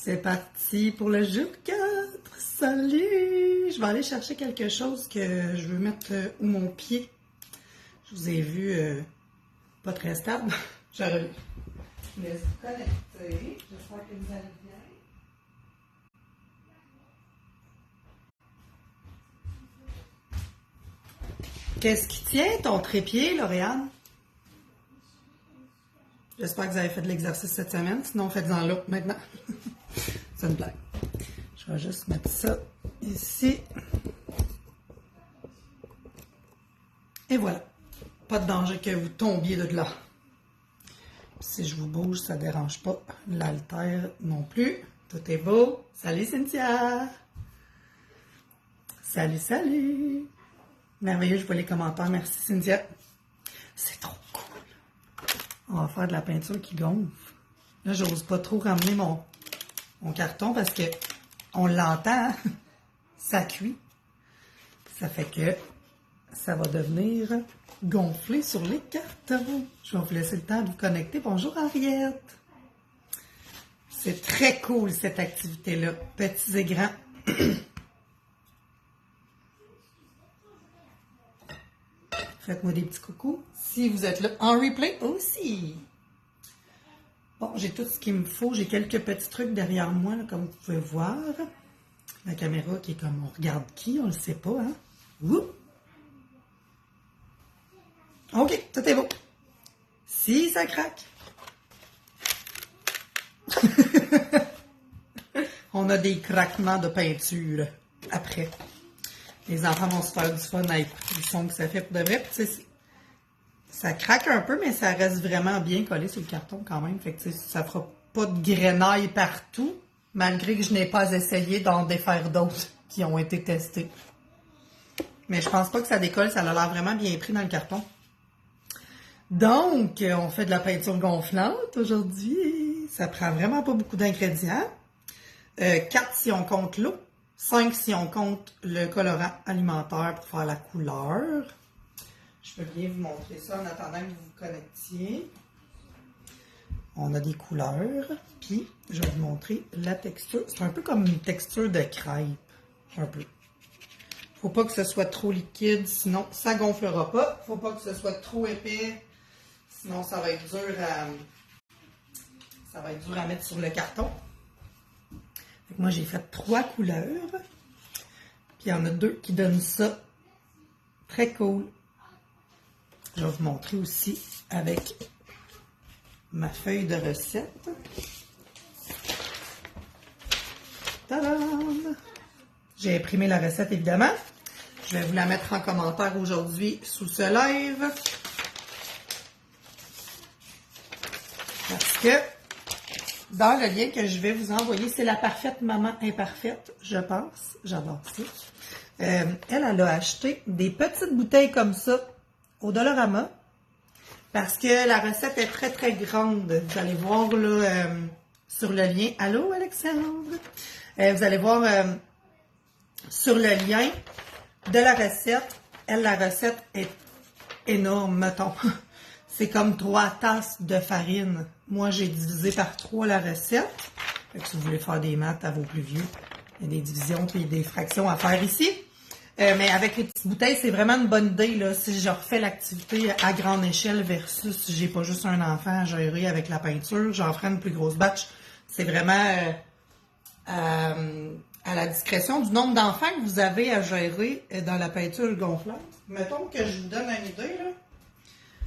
C'est parti pour le jour 4. Salut! Je vais aller chercher quelque chose que je veux mettre où mon pied. Je vous ai vu pas très stable. Je vais vous connecter. J'espère que vous allez bien. Qu'est-ce qui tient ton trépied, Lauriane? J'espère que vous avez fait de l'exercice cette semaine. Sinon, faites-en l'autre maintenant. C'est une blague. Je vais juste mettre ça ici. Et voilà. Pas de danger que vous tombiez de là. Si je vous bouge, ça ne dérange pas l'haltère non plus. Tout est beau. Salut Cynthia! Salut, salut! Merveilleux, je vois les commentaires. Merci Cynthia. C'est trop cool. On va faire de la peinture qui gonfle. Là, j'ose pas trop ramener mon carton parce que on l'entend. Ça cuit. Ça fait que ça va devenir gonflé sur les cartons. Je vais vous laisser le temps de vous connecter. Bonjour Henriette. C'est très cool cette activité-là. Petits et grands. Faites-moi des petits coucous. Si vous êtes là en replay aussi. Bon, j'ai tout ce qu'il me faut. J'ai quelques petits trucs derrière moi, là, comme vous pouvez voir. La caméra qui est comme on regarde qui, on le sait pas, hein? Ouh! OK, tout est beau. Si ça craque. On a des craquements de peinture après. Les enfants vont se faire du fun à écouter le son que ça fait pour de vrai. Puis, ça craque un peu, mais ça reste vraiment bien collé sur le carton quand même. Fait que ça fera pas de grenaille partout, malgré que je n'ai pas essayé d'en défaire d'autres qui ont été testés. Mais je pense pas que ça décolle, ça a l'air vraiment bien pris dans le carton. Donc, on fait de la peinture gonflante aujourd'hui. Ça prend vraiment pas beaucoup d'ingrédients. 4 si on compte l'eau. 5 si on compte le colorant alimentaire pour faire la couleur. Je peux bien vous montrer ça en attendant que vous vous connectiez. On a des couleurs. Puis, je vais vous montrer la texture. C'est un peu comme une texture de crêpe. Un peu. Faut pas que ce soit trop liquide, sinon ça gonflera pas. Faut pas que ce soit trop épais, sinon ça va être dur à mettre sur le carton. Moi, j'ai fait 3 couleurs. Puis, il y en a 2 qui donnent ça. Très cool. Je vais vous montrer aussi avec ma feuille de recette. Tadam! J'ai imprimé la recette, évidemment. Je vais vous la mettre en commentaire aujourd'hui sous ce live. Parce que dans le lien que je vais vous envoyer, c'est la parfaite maman imparfaite, je pense. J'adore ça. Elle a acheté des petites bouteilles comme ça au Dollarama. Parce que la recette est très, très grande. Vous allez voir là sur le lien. Allô, Alexandre? Vous allez voir sur le lien de la recette. La recette est énorme, mettons. C'est comme 3 tasses de farine. Moi, j'ai divisé par 3 la recette. Fait que si vous voulez faire des maths à vos plus vieux, il y a des divisions et des fractions à faire ici. Mais avec les petites bouteilles, c'est vraiment une bonne idée là, si je refais l'activité à grande échelle versus si j'ai pas juste un enfant à gérer avec la peinture. J'en ferai une plus grosse batch. C'est vraiment à la discrétion du nombre d'enfants que vous avez à gérer dans la peinture gonflante. Mettons que je vous donne une idée, là.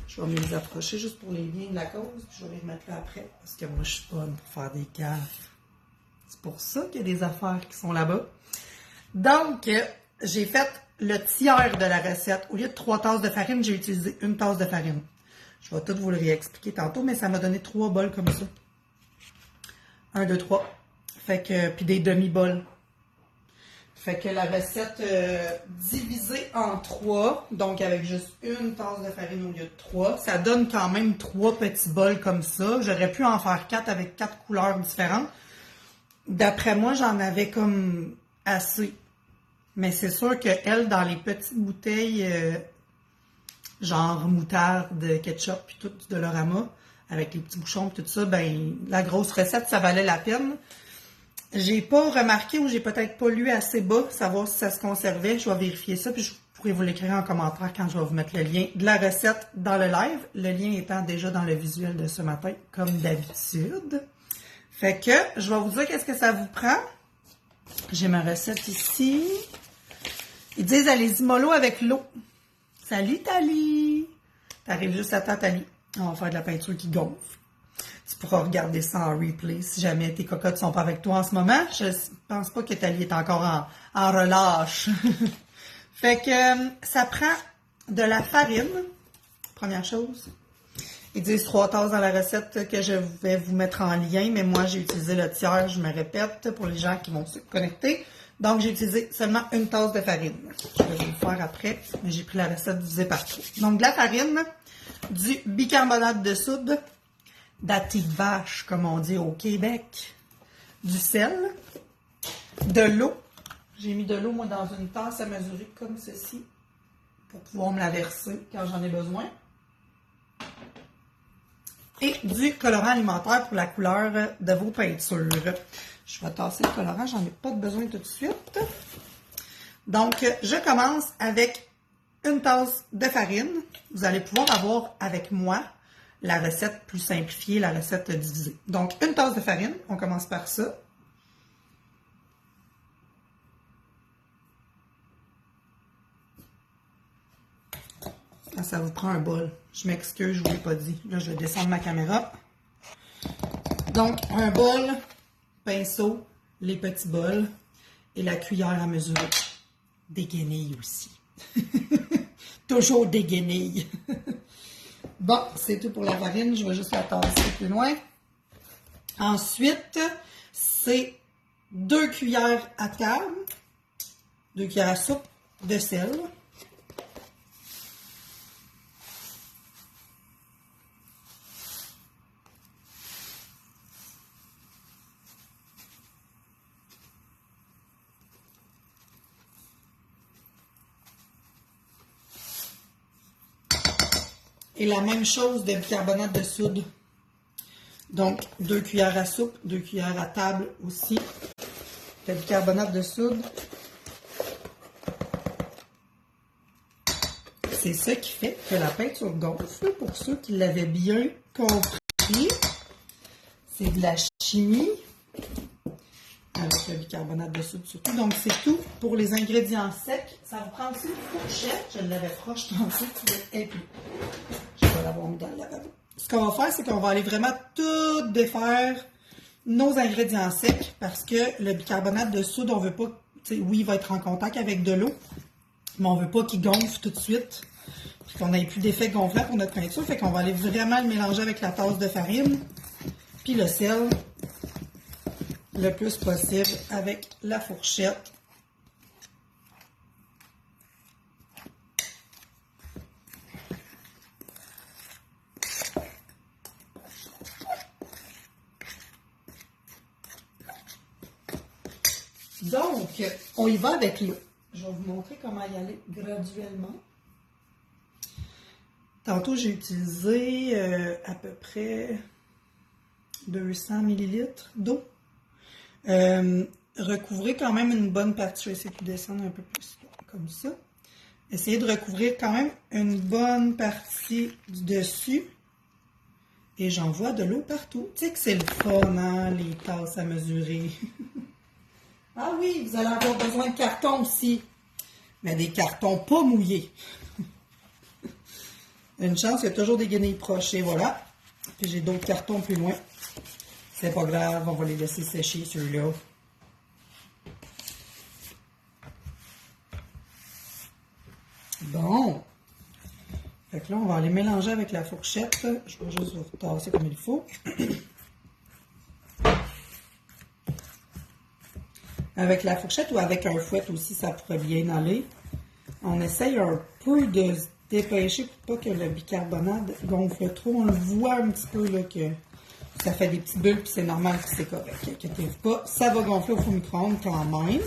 Je vais me les approcher juste pour les liens de la cause, puis je vais les remettre là après, parce que moi, je suis bonne pour faire des gaffes. C'est pour ça qu'il y a des affaires qui sont là-bas. Donc, j'ai fait le tiers de la recette. Au lieu de 3 tasses de farine, j'ai utilisé 1 tasse de farine. Je vais tout vous le réexpliquer tantôt, mais ça m'a donné 3 bols comme ça. 1, 2, 3. Fait que, puis des demi-bols. Fait que la recette divisée en 3, donc avec juste 1 tasse de farine au lieu de 3, ça donne quand même 3 petits bols comme ça. J'aurais pu en faire 4 avec 4 couleurs différentes. D'après moi, j'en avais comme assez. Mais c'est sûr qu'elle, dans les petites bouteilles, genre moutarde, ketchup, puis tout du Dollarama, avec les petits bouchons, tout ça, ben la grosse recette, ça valait la peine. J'ai pas remarqué ou j'ai peut-être pas lu assez bas, savoir si ça se conservait. Je vais vérifier ça, puis je pourrais vous l'écrire en commentaire quand je vais vous mettre le lien de la recette dans le live. Le lien étant déjà dans le visuel de ce matin, comme d'habitude. Fait que, je vais vous dire qu'est-ce que ça vous prend. J'ai ma recette ici. Ils disent, allez-y mollo avec l'eau. Salut, Thalie! T'arrives juste à temps, Thalie. On va faire de la peinture qui gonfle. Tu pourras regarder ça en replay si jamais tes cocottes sont pas avec toi en ce moment. Je pense pas que Thalie est encore en relâche. Fait que ça prend de la farine, première chose. Ils disent 3 tasses dans la recette que je vais vous mettre en lien, mais moi j'ai utilisé le tiers, je me répète, pour les gens qui vont se connecter. Donc j'ai utilisé seulement 1 tasse de farine. Je vais vous le faire après, mais j'ai pris la recette divisée par 3. Donc de la farine, du bicarbonate de soude, d'Ativache, comme on dit au Québec, du sel, de l'eau. J'ai mis de l'eau, moi, dans une tasse à mesurer comme ceci, pour pouvoir me la verser quand j'en ai besoin. Et du colorant alimentaire pour la couleur de vos peintures. Je vais tasser le colorant, j'en ai pas besoin tout de suite. Donc, je commence avec 1 tasse de farine. Vous allez pouvoir avoir avec moi la recette plus simplifiée, la recette divisée. Donc, 1 tasse de farine, on commence par ça. Quand ça vous prend un bol, je m'excuse, je ne vous l'ai pas dit. Là, je vais descendre ma caméra. Donc, un bol, pinceau, les petits bols et la cuillère à mesurer. Des guenilles aussi. Toujours des guenilles. Bon, c'est tout pour la farine. Je vais juste la tasser plus loin. Ensuite, c'est 2 cuillères à table, 2 cuillères à soupe de sel. Et la même chose de bicarbonate de soude. Donc, 2 cuillères à soupe, 2 cuillères à table aussi. Le bicarbonate de soude. C'est ça qui fait que la peinture gonfle, pour ceux qui l'avaient bien compris. C'est de la chimie. Avec le bicarbonate de soude surtout. Donc, c'est tout pour les ingrédients secs. Ça vous prend aussi une fourchette. Je l'avais proche tantôt, qui va être épais. Je vais l'avoir mis dans le lavabo. Ce qu'on va faire, c'est qu'on va aller vraiment tout défaire nos ingrédients secs parce que le bicarbonate de soude, on veut pas, oui, il va être en contact avec de l'eau, mais on veut pas qu'il gonfle tout de suite. Puis qu'on n'ait plus d'effet gonflant pour notre peinture. Fait qu'on va aller vraiment le mélanger avec la tasse de farine. Puis le sel. Le plus possible avec la fourchette. Donc, on y va avec l'eau. Je vais vous montrer comment y aller graduellement. Tantôt, j'ai utilisé à peu près 200 ml d'eau. Recouvrez quand même une bonne partie. Je vais essayer de descendre un peu plus comme ça. Essayez de recouvrir quand même une bonne partie du dessus. Et j'envoie de l'eau partout. Tu sais que c'est le fun, hein, les tasses à mesurer. Ah oui, vous allez avoir besoin de carton aussi. Mais des cartons pas mouillés. Une chance, il y a toujours des guenilles proches. Et voilà. Puis j'ai d'autres cartons plus loin. C'est pas grave, on va les laisser sécher ceux-là. Bon. Fait que là, on va les mélanger avec la fourchette. Je vais juste vous tasser comme il faut. Avec la fourchette ou avec un fouet aussi, ça pourrait bien aller. On essaye un peu de se dépêcher pour pas que le bicarbonate gonfle trop. On le voit un petit peu là que ça fait des petites bulles, puis c'est normal que c'est correct. Inquiétez-vous pas, ça va gonfler au four micro-ondes quand même.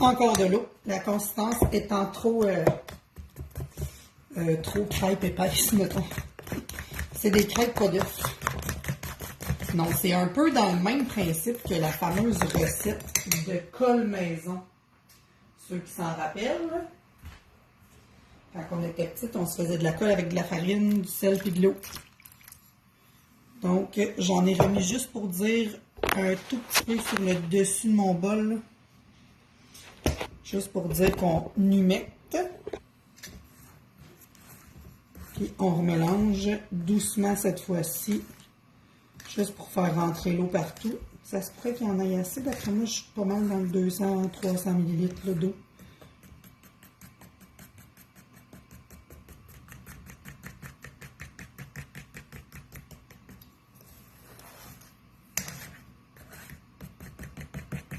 Encore de l'eau. La consistance étant trop crêpe épaisse, mettons. C'est des crêpes pas d'œufs. Donc, c'est un peu dans le même principe que la fameuse recette de colle maison. Ceux qui s'en rappellent, là. Quand on était petite, on se faisait de la colle avec de la farine, du sel et de l'eau. Donc, j'en ai remis juste pour dire un tout petit peu sur le dessus de mon bol. Là. Juste pour dire qu'on humecte. Puis on remélange doucement cette fois-ci. Juste pour faire rentrer l'eau partout. Ça se pourrait qu'il y en ait assez. D'après moi, je suis pas mal dans le 200-300 ml d'eau.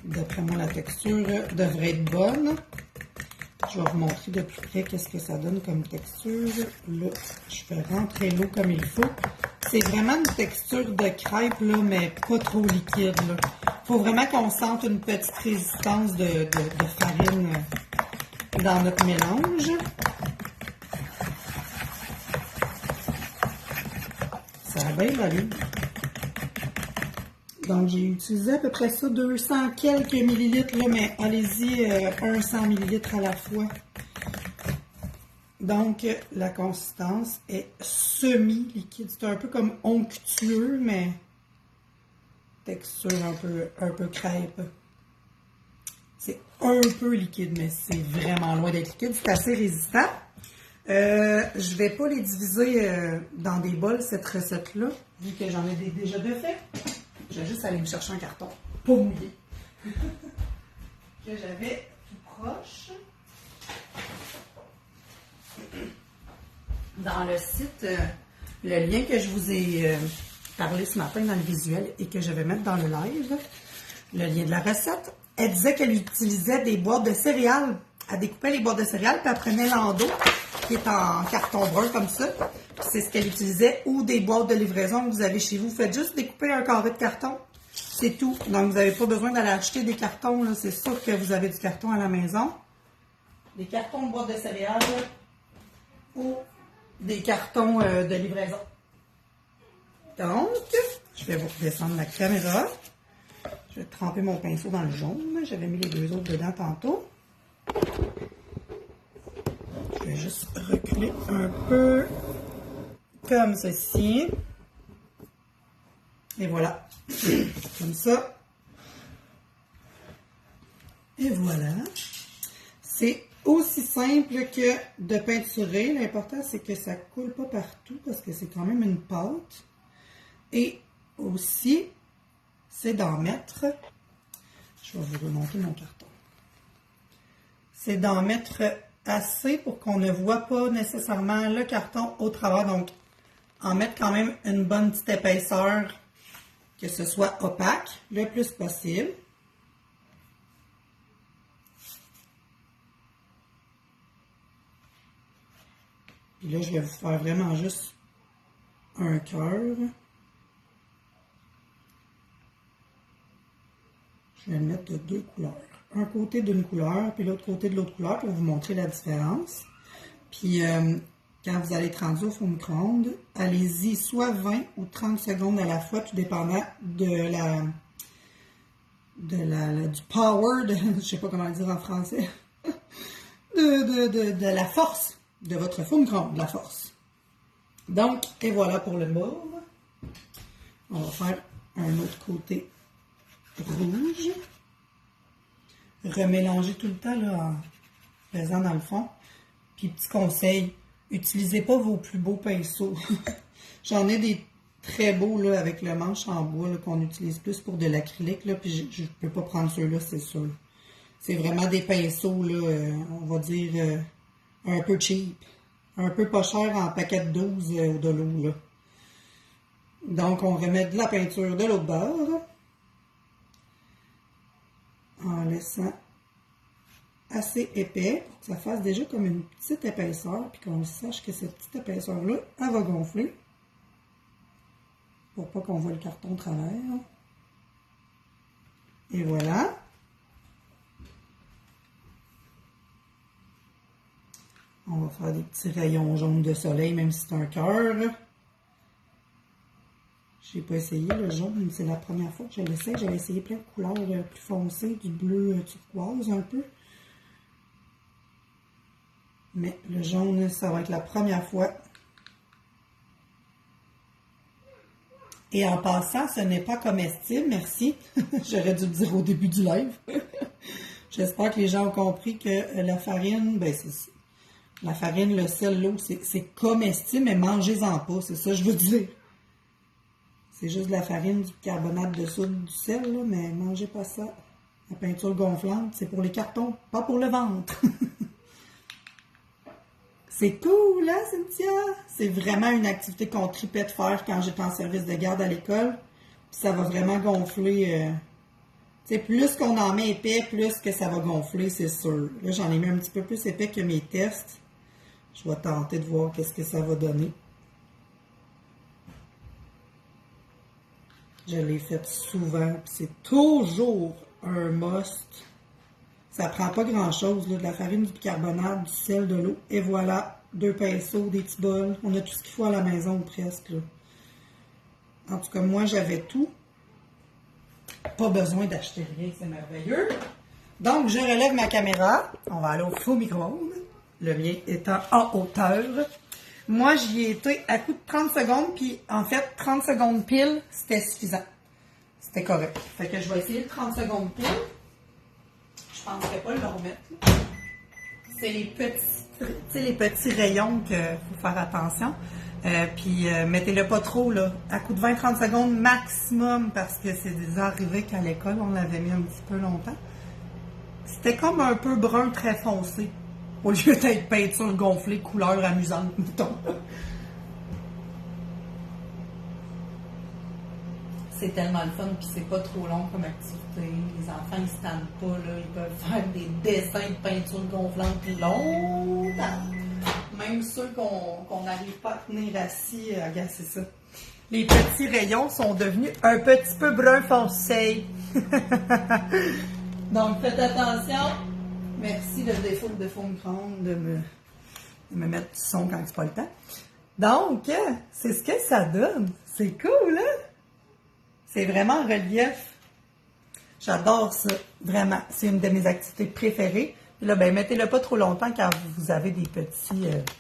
D'après moi, la texture devrait être bonne. Je vais vous montrer de plus près qu'est-ce que ça donne comme texture. Là, je vais rentrer l'eau comme il faut. C'est vraiment une texture de crêpe, là, mais pas trop liquide. Il faut vraiment qu'on sente une petite résistance de farine dans notre mélange. Ça a bien valu. Donc, j'ai utilisé à peu près ça, 200 quelques millilitres, là, mais allez-y, 100 millilitres à la fois. Donc, la consistance est semi-liquide. C'est un peu comme onctueux, mais texture un peu crêpe. C'est un peu liquide, mais c'est vraiment loin d'être liquide. C'est assez résistant. Je vais pas les diviser dans des bols, cette recette-là, vu que j'en ai déjà de fait. Je vais juste aller me chercher un carton, pas mouillé, que j'avais tout proche. Dans le site, le lien que je vous ai parlé ce matin dans le visuel et que je vais mettre dans le live, le lien de la recette, elle disait qu'elle utilisait des boîtes de céréales. Elle découpait les boîtes de céréales, puis elle prenait l'endos, qui est en carton brun comme ça. C'est ce qu'elle utilisait, ou des boîtes de livraison que vous avez chez vous. Faites juste découper un carré de carton. C'est tout. Donc, vous n'avez pas besoin d'aller acheter des cartons. C'est sûr que vous avez du carton à la maison. Des cartons de boîtes de céréales ou des cartons de livraison. Donc, je vais vous redescendre la caméra. Je vais tremper mon pinceau dans le jaune. J'avais mis les deux autres dedans tantôt. Je vais juste reculer un peu comme ceci. Et voilà. Comme ça. Et voilà. C'est aussi simple que de peinturer. L'important, c'est que ça ne coule pas partout parce que c'est quand même une pâte. Et aussi, c'est d'en mettre... Je vais vous remonter mon carton. C'est d'en mettre assez pour qu'on ne voit pas nécessairement le carton au travers. Donc, en mettre quand même une bonne petite épaisseur, que ce soit opaque le plus possible. Puis là, je vais vous faire vraiment juste un cœur. Je vais le mettre de deux couleurs. Un côté d'une couleur, puis l'autre côté de l'autre couleur pour vous montrer la différence. Puis, quand vous allez être rendu au four micro-ondes, allez-y soit 20 ou 30 secondes à la fois, tout dépendant de du power, je ne sais pas comment le dire en français, de la force de votre four micro-ondes, de la force. Donc, et voilà pour le mauve. On va faire un autre côté rouge. Remélanger tout le temps là, en faisant dans le fond. Puis, petit conseil, utilisez pas vos plus beaux pinceaux. J'en ai des très beaux là, avec le manche en bois qu'on utilise plus pour de l'acrylique. Puis, je ne peux pas prendre ceux-là, c'est sûr. C'est vraiment des pinceaux, là, on va dire, un peu cheap. Un peu pas cher en paquet de 12 de l'eau. Là. Donc, on remet de la peinture de l'autre bord. En laissant assez épais pour que ça fasse déjà comme une petite épaisseur puis qu'on sache que cette petite épaisseur-là, elle va gonfler pour pas qu'on voit le carton au travers. Et voilà. On va faire des petits rayons jaunes de soleil, même si c'est un cœur. J'ai pas essayé le jaune, c'est la première fois que je l'essaie. J'avais essayé plein de couleurs plus foncées, du bleu turquoise un peu. Mais le jaune, ça va être la première fois. Et en passant, ce n'est pas comestible, merci. J'aurais dû le dire au début du live. J'espère que les gens ont compris que la farine, ben c'est la farine, le sel, l'eau, c'est comestible, mais mangez-en pas, c'est ça que je veux dire. C'est juste de la farine, du carbonate de soude, du sel, là, mais mangez pas ça. La peinture gonflante, c'est pour les cartons, pas pour le ventre. C'est cool, hein, Cynthia? C'est vraiment une activité qu'on tripait de faire quand j'étais en service de garde à l'école. Puis ça va vraiment gonfler. Tu sais, plus qu'on en met épais, plus que ça va gonfler, c'est sûr. Là, j'en ai mis un petit peu plus épais que mes tests. Je vais tenter de voir qu'est-ce que ça va donner. Je l'ai fait souvent, puis c'est toujours un must. Ça prend pas grand-chose, de la farine, du bicarbonate, du sel, de l'eau. Et voilà, 2 pinceaux, des petits bols. On a tout ce qu'il faut à la maison, presque. Là. En tout cas, moi, j'avais tout. Pas besoin d'acheter rien, c'est merveilleux. Donc, je relève ma caméra. On va aller au faux micro-ondes. Le mien étant en hauteur. Moi, j'y ai été à coup de 30 secondes, puis en fait, 30 secondes pile, c'était suffisant. C'était correct. Fait que je vais essayer de 30 secondes pile. Je ne penserais pas le remettre. C'est les petits rayons qu'il faut faire attention. Puis mettez-le pas trop, là. À coup de 20-30 secondes maximum, parce que c'est déjà arrivé qu'à l'école, on l'avait mis un petit peu longtemps. C'était comme un peu brun très foncé. Au lieu d'être peinture gonflée, couleur amusante, mettons. C'est tellement le fun, puis c'est pas trop long comme activité. Les enfants, ils se tannent pas, là. Ils peuvent faire des dessins de peinture gonflante longtemps. Même ceux qu'on n'arrive pas à tenir assis, regarde, c'est ça. Les petits rayons sont devenus un petit peu brun foncé. Donc, faites attention. Merci le défaut de faux micro-ondes de me mettre du son quand c'est pas le temps. Donc, c'est ce que ça donne. C'est cool, hein? C'est vraiment en relief. J'adore ça, vraiment. C'est une de mes activités préférées. Puis là, ben, mettez-le pas trop longtemps car vous avez des petites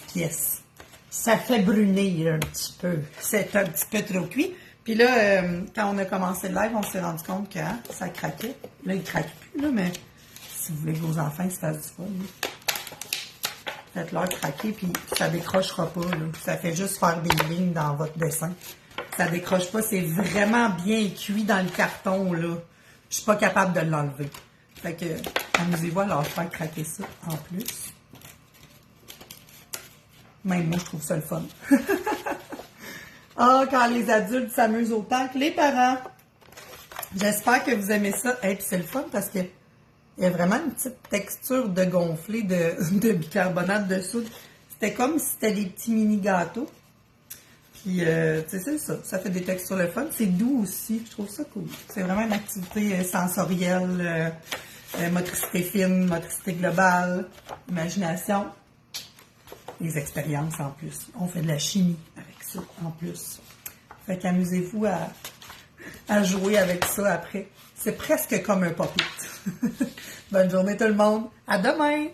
pièces. Ça fait brunir un petit peu. C'est un petit peu trop cuit. Puis là, quand on a commencé le live, on s'est rendu compte que ça craquait. Là, il ne craque plus, là, mais si vous voulez que vos enfants se fassent du fun, faites-leur craquer, puis ça décrochera pas. Là. Ça fait juste faire des lignes dans votre dessin. Ça décroche pas. C'est vraiment bien cuit dans le carton, là. Je suis pas capable de l'enlever. Fait que, amusez-vous à leur faire craquer ça en plus. Même moi, je trouve ça le fun. Ah, quand les adultes s'amusent autant que les parents. J'espère que vous aimez ça. Et puis c'est le fun parce qu'il y a vraiment une petite texture de gonflé de bicarbonate de soude. C'était comme si c'était des petits mini gâteaux. Puis, tu sais, c'est ça. Ça fait des textures le fun. C'est doux aussi. Je trouve ça cool. C'est vraiment une activité sensorielle, motricité fine, motricité globale, imagination. Les expériences en plus. On fait de la chimie avec ça en plus. Fait qu'amusez-vous à jouer avec ça après. C'est presque comme un pop-it. Bonne journée tout le monde. À demain!